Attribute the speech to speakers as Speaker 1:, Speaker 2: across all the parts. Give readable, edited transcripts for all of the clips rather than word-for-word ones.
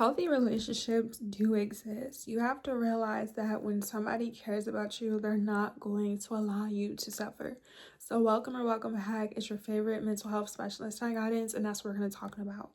Speaker 1: Healthy relationships do exist. You have to realize that when somebody cares about you, they're not going to allow you to suffer. So welcome or welcome back. It's your favorite mental health specialist, Ty Guidance, and that's what we're going to talk about.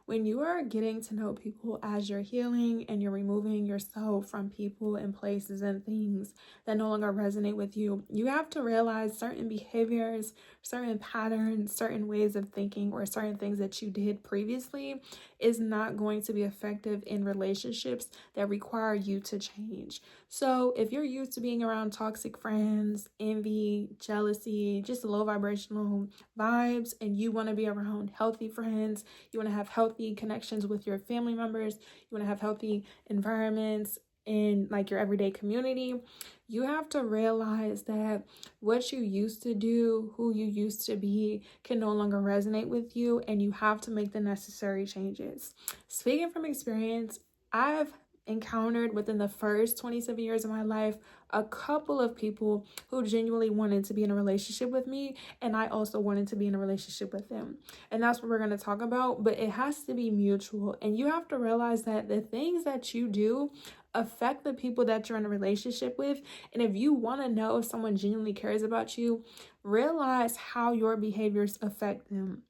Speaker 1: When you are getting to know people as you're healing and you're removing yourself from people and places and things that no longer resonate with you, you have to realize certain behaviors, certain patterns, certain ways of thinking, or certain things that you did previously is not going to be effective in relationships that require you to change. So if you're used to being around toxic friends, envy, jealousy, just low vibrational vibes, and you want to be around healthy friends, you want to have healthy connections with your family members, you want to have healthy environments in like your everyday community, you have to realize that what you used to do, who you used to be, can no longer resonate with you, and you have to make the necessary changes. Speaking from experience, I've encountered within the first 27 years of my life a couple of people who genuinely wanted to be in a relationship with me, and I also wanted to be in a relationship with them. And that's what we're going to talk about, but it has to be mutual. And you have to realize that the things that you do affect the people that you're in a relationship with. And if you want to know if someone genuinely cares about you, realize how your behaviors affect them.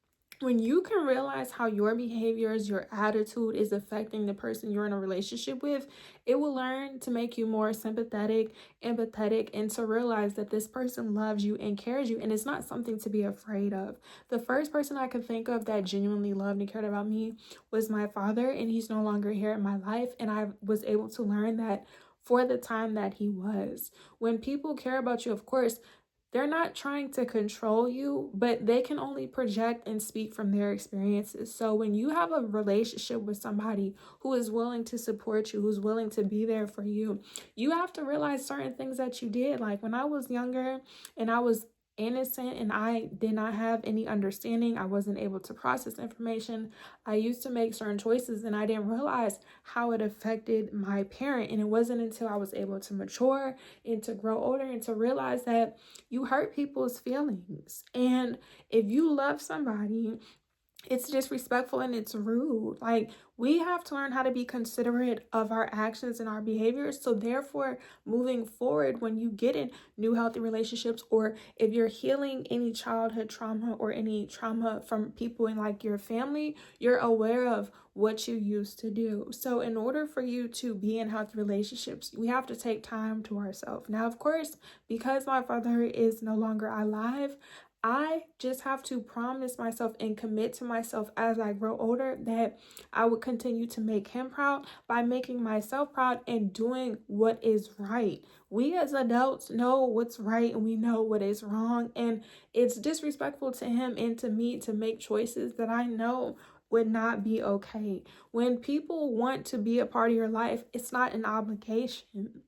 Speaker 1: When you can realize how your behaviors, your attitude is affecting the person you're in a relationship with, it will learn to make you more sympathetic, empathetic, and to realize that this person loves you and cares you, and it's not something to be afraid of. The first person I could think of that genuinely loved and cared about me was my father, and he's no longer here in my life, and I was able to learn that for the time that he was. When people care about you, of course, they're not trying to control you, but they can only project and speak from their experiences. So when you have a relationship with somebody who is willing to support you, who's willing to be there for you, you have to realize certain things that you did. Like when I was younger and I was innocent and I did not have any understanding, I wasn't able to process information, I used to make certain choices and I didn't realize how it affected my parent. And it wasn't until I was able to mature and to grow older and to realize that you hurt people's feelings. And if you love somebody, it's disrespectful and it's rude. Like, we have to learn how to be considerate of our actions and our behaviors. So therefore, moving forward, when you get in new healthy relationships, or if you're healing any childhood trauma or any trauma from people in like your family, you're aware of what you used to do. So in order for you to be in healthy relationships, we have to take time to ourselves. Now, of course, because my father is no longer alive, I just have to promise myself and commit to myself as I grow older that I would continue to make him proud by making myself proud and doing what is right. We as adults know what's right and we know what is wrong, and it's disrespectful to him and to me to make choices that I know would not be okay. When people want to be a part of your life, it's not an obligation.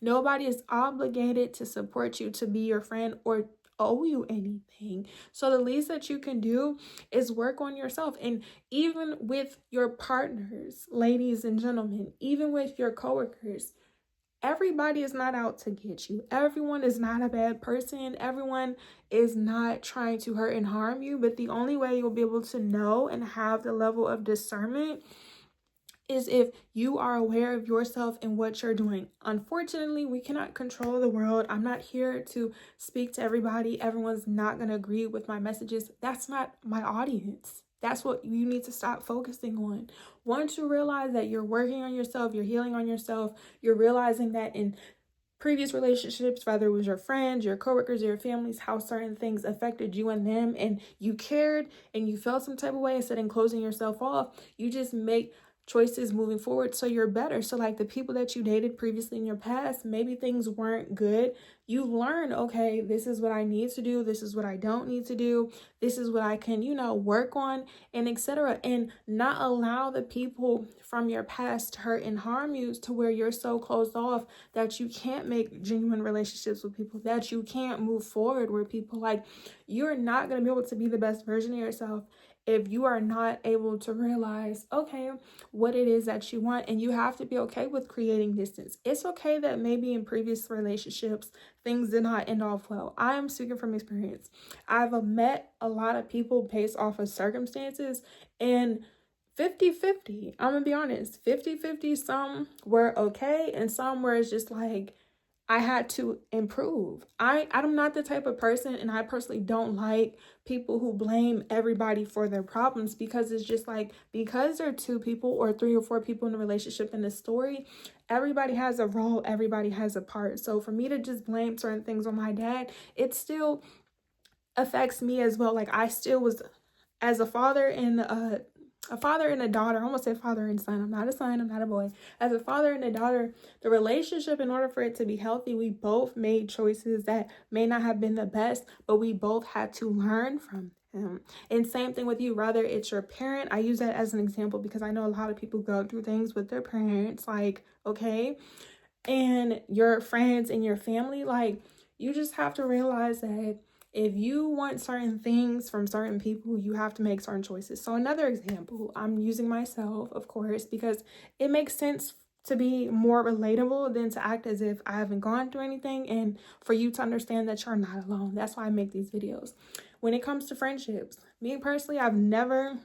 Speaker 1: Nobody is obligated to support you, to be your friend, or owe you anything. So the least that you can do is work on yourself. And even with your partners, ladies and gentlemen, even with your coworkers, everybody is not out to get you. Everyone is not a bad person. Everyone is not trying to hurt and harm you. But the only way you'll be able to know and have the level of discernment is if you are aware of yourself and what you're doing. Unfortunately, we cannot control the world. I'm not here to speak to everybody. Everyone's not going to agree with my messages. That's not my audience. That's what you need to stop focusing on. Once you realize that you're working on yourself, you're healing on yourself, you're realizing that in previous relationships, whether it was your friends, your coworkers, or your families, how certain things affected you and them, and you cared and you felt some type of way, instead of closing yourself off, you just make choices moving forward so you're better. So like the people that you dated previously in your past, maybe things weren't good. You learn, okay, this is what I need to do, this is what I don't need to do, this is what I can, work on, and etc. And not allow the people from your past to hurt and harm you to where you're so closed off that you can't make genuine relationships with people, that you can't move forward with people. Like, you're not going to be able to be the best version of yourself if you are not able to realize, okay, what it is that you want. And you have to be okay with creating distance. It's okay that maybe in previous relationships, things did not end off well. I am speaking from experience. I've met a lot of people based off of circumstances, and 50-50. I'm gonna be honest. 50-50. Some were okay, and some where it's just like I had to improve. I'm not the type of person, and I personally don't like people who blame everybody for their problems, because it's just like, because there are two people or three or four people in a relationship in the story, everybody has a role, everybody has a part. So for me to just blame certain things on my dad, it still affects me as well. Like, I still was, as a father and a daughter. I almost said father and son. I'm not a son, I'm not a boy. As a father and a daughter, the relationship, in order for it to be healthy, we both made choices that may not have been the best, but we both had to learn from them. And same thing with you, whether it's your parent. I use that as an example because I know a lot of people go through things with their parents, like, okay, and your friends and your family. Like, you just have to realize that if you want certain things from certain people, you have to make certain choices. So another example, I'm using myself, of course, because it makes sense to be more relatable than to act as if I haven't gone through anything, and for you to understand that you're not alone. That's why I make these videos. When it comes to friendships, me personally, I've never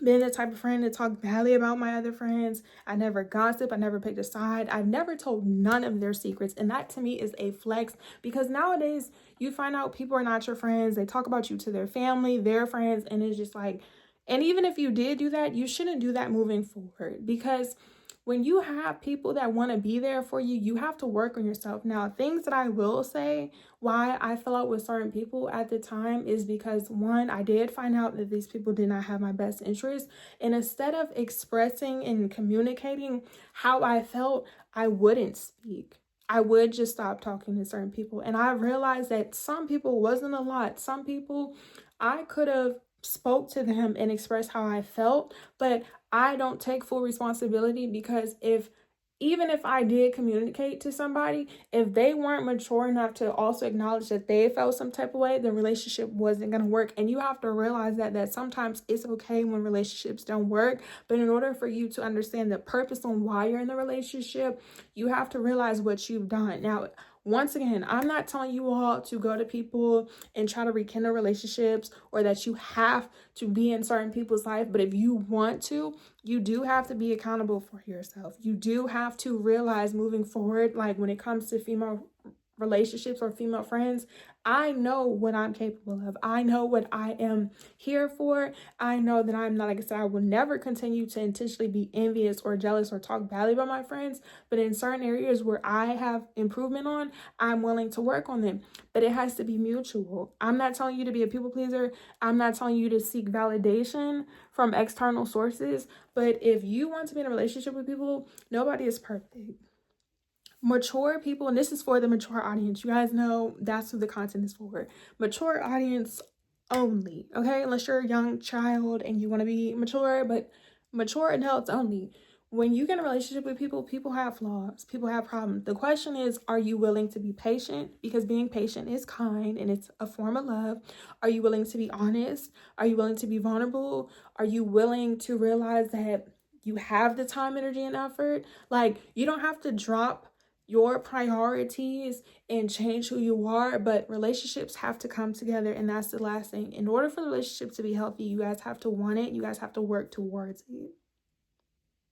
Speaker 1: been the type of friend to talk badly about my other friends. I never gossip. I never picked a side. I've never told none of their secrets. And that to me is a flex, because nowadays you find out people are not your friends. They talk about you to their family, their friends. And it's just like, and even if you did do that, you shouldn't do that moving forward, because when you have people that want to be there for you, you have to work on yourself. Now, things that I will say why I fell out with certain people at the time is because, one, I did find out that these people did not have my best interest. And instead of expressing and communicating how I felt, I wouldn't speak. I would just stop talking to certain people. And I realized that some people wasn't a lot. Some people, I could have spoke to them and expressed how I felt, but I don't take full responsibility, because even if I did communicate to somebody, if they weren't mature enough to also acknowledge that they felt some type of way, the relationship wasn't going to work. And you have to realize that sometimes it's okay when relationships don't work. But in order for you to understand the purpose on why you're in the relationship, you have to realize what you've done. Now, once again, I'm not telling you all to go to people and try to rekindle relationships, or that you have to be in certain people's life. But if you want to, you do have to be accountable for yourself. You do have to realize moving forward, like when it comes to female relationships or female friends, I know what I'm capable of. I know what I am here for. I know that I'm not, like I said, I will never continue to intentionally be envious or jealous or talk badly about my friends. But in certain areas where I have improvement on, I'm willing to work on them. But it has to be mutual. I'm not telling you to be a people pleaser. I'm not telling you to seek validation from external sources. But if you want to be in a relationship with people, nobody is perfect. Mature people, and this is for the mature audience, you guys know that's who the content is for. Mature audience only, okay? Unless you're a young child and you want to be mature, but mature adults only. When you get in a relationship with people, people have flaws, people have problems. The question is, are you willing to be patient? Because being patient is kind and it's a form of love. Are you willing to be honest? Are you willing to be vulnerable? Are you willing to realize that you have the time, energy, and effort? Like, you don't have to drop your priorities and change who you are, but relationships have to come together. And that's the last thing. In order for the relationship to be healthy, you guys have to want it. You guys have to work towards it.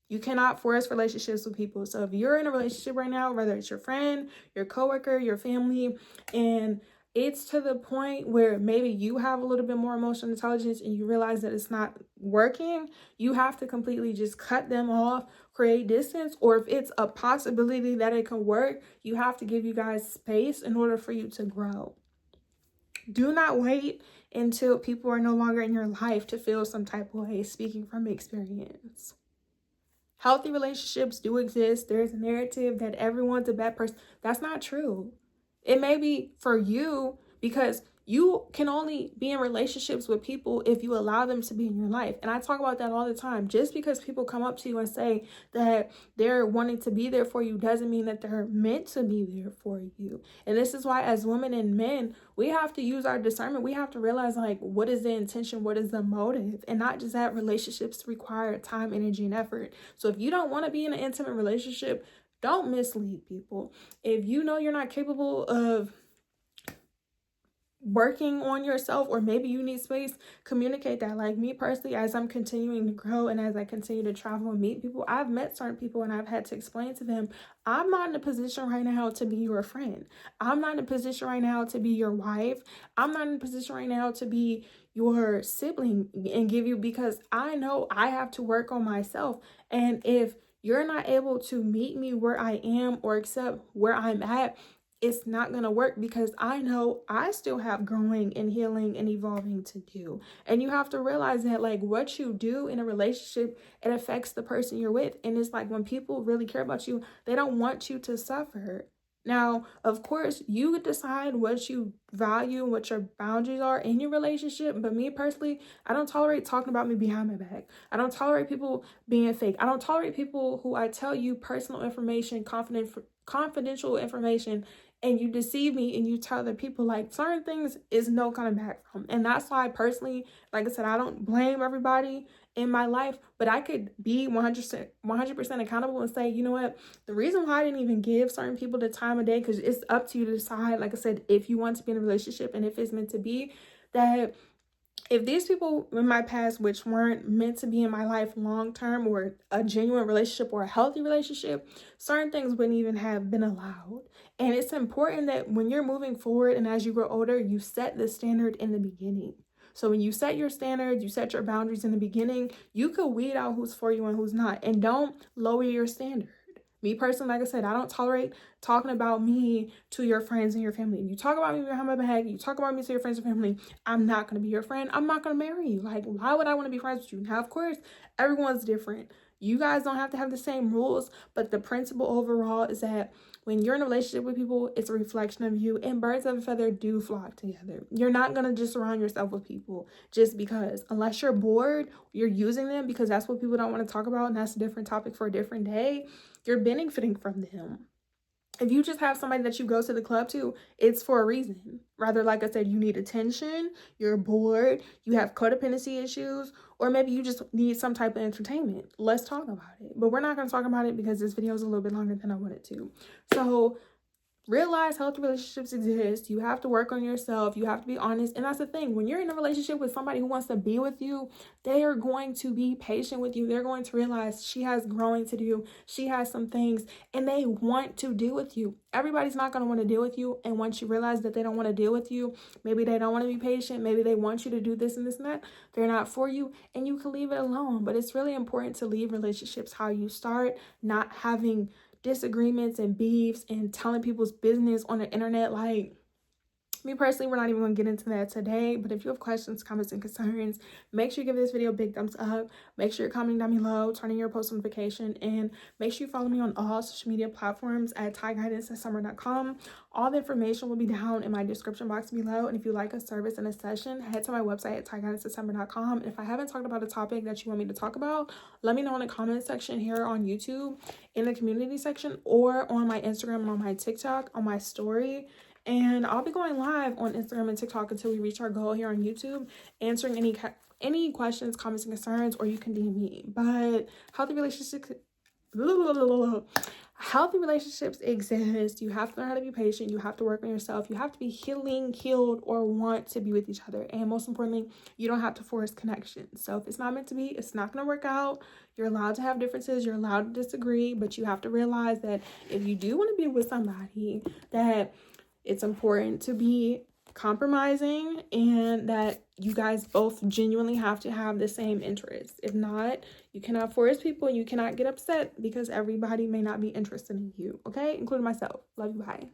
Speaker 1: You cannot force relationships with people. So if you're in a relationship right now, whether it's your friend, your coworker, your family, and it's to the point where maybe you have a little bit more emotional intelligence and you realize that it's not working, you have to completely just cut them off, create distance. Or if it's a possibility that it can work, you have to give you guys space in order for you to grow. Do not wait until people are no longer in your life to feel some type of way, speaking from experience. Healthy relationships do exist. There's a narrative that everyone's a bad person. That's not true. It may be for you, because you can only be in relationships with people if you allow them to be in your life. And I talk about that all the time. Just because people come up to you and say that they're wanting to be there for you doesn't mean that they're meant to be there for you. And this is why, as women and men, we have to use our discernment. We have to realize, like, what is the intention? What is the motive? And not just that relationships require time, energy, and effort. So if you don't want to be in an intimate relationship, don't mislead people. If you know you're not capable of working on yourself, or maybe you need space, communicate that. Like me personally, as I'm continuing to grow and as I continue to travel and meet people, I've met certain people and I've had to explain to them, I'm not in a position right now to be your friend. I'm not in a position right now to be your wife. I'm not in a position right now to be your sibling and give you, because I know I have to work on myself. And if you're not able to meet me where I am or accept where I'm at, it's not going to work, because I know I still have growing and healing and evolving to do. And you have to realize that, like, what you do in a relationship, it affects the person you're with. And it's like, when people really care about you, they don't want you to suffer. Now, of course, you could decide what you value and what your boundaries are in your relationship. But me personally, I don't tolerate talking about me behind my back. I don't tolerate people being fake. I don't tolerate people who I tell you personal information, confidential information, and you deceive me and you tell other people. Like, certain things is no coming back from. And that's why personally, like I said, I don't blame everybody in my life, but I could be 100% accountable and say, you know what, the reason why I didn't even give certain people the time of day, because it's up to you to decide, like I said, if you want to be in a relationship and if it's meant to be, that if these people in my past, which weren't meant to be in my life long term, or a genuine relationship or a healthy relationship, certain things wouldn't even have been allowed. And it's important that when you're moving forward and as you grow older, you set the standard in the beginning. So when you set your standards, you set your boundaries in the beginning, you could weed out who's for you and who's not. And don't lower your standard. Me personally, like I said, I don't tolerate talking about me to your friends and your family. If you talk about me behind my back, you talk about me to your friends and family, I'm not going to be your friend. I'm not going to marry you. Like, why would I want to be friends with you? Now, of course, everyone's different. You guys don't have to have the same rules, but the principle overall is that when you're in a relationship with people, it's a reflection of you, and birds of a feather do flock together. You're not going to just surround yourself with people just because. Unless you're bored, you're using them because that's what people don't want to talk about, and that's a different topic for a different day. You're benefiting from them. If you just have somebody that you go to the club to, it's for a reason. Rather, like I said, you need attention, you're bored, you have codependency issues, or maybe you just need some type of entertainment. Let's talk about it. But we're not going to talk about it because this video is a little bit longer than I wanted to. So realize healthy relationships exist. You have to work on yourself. You have to be honest. And that's the thing. When you're in a relationship with somebody who wants to be with you, they are going to be patient with you. They're going to realize she has growing to do. She has some things and they want to deal with you. Everybody's not going to want to deal with you. And once you realize that they don't want to deal with you, maybe they don't want to be patient. Maybe they want you to do this and this and that. They're not for you and you can leave it alone. But it's really important to leave relationships how you start, not having disagreements and beefs and telling people's business on the internet. Like, me personally, we're not even going to get into that today, but if you have questions, comments, and concerns, make sure you give this video a big thumbs up. Make sure you're commenting down below, turning your post notification, and make sure you follow me on all social media platforms at tyguidanceatsummer.com. All the information will be down in my description box below, and if you like a service and a session, head to my website at tyguidanceatsummer.com. And if I haven't talked about a topic that you want me to talk about, let me know in the comment section here on YouTube, in the community section, or on my Instagram, on my TikTok, on my story. And I'll be going live on Instagram and TikTok until we reach our goal here on YouTube, answering any questions, comments, and concerns, or you can DM me. But healthy relationships exist. You have to learn how to be patient. You have to work on yourself. You have to be healed, or want to be with each other. And most importantly, you don't have to force connection. So if it's not meant to be, it's not going to work out. You're allowed to have differences. You're allowed to disagree. But you have to realize that if you do want to be with somebody, that it's important to be compromising and that you guys both genuinely have to have the same interests. If not, you cannot force people. You cannot get upset because everybody may not be interested in you, okay? Including myself. Love you, bye.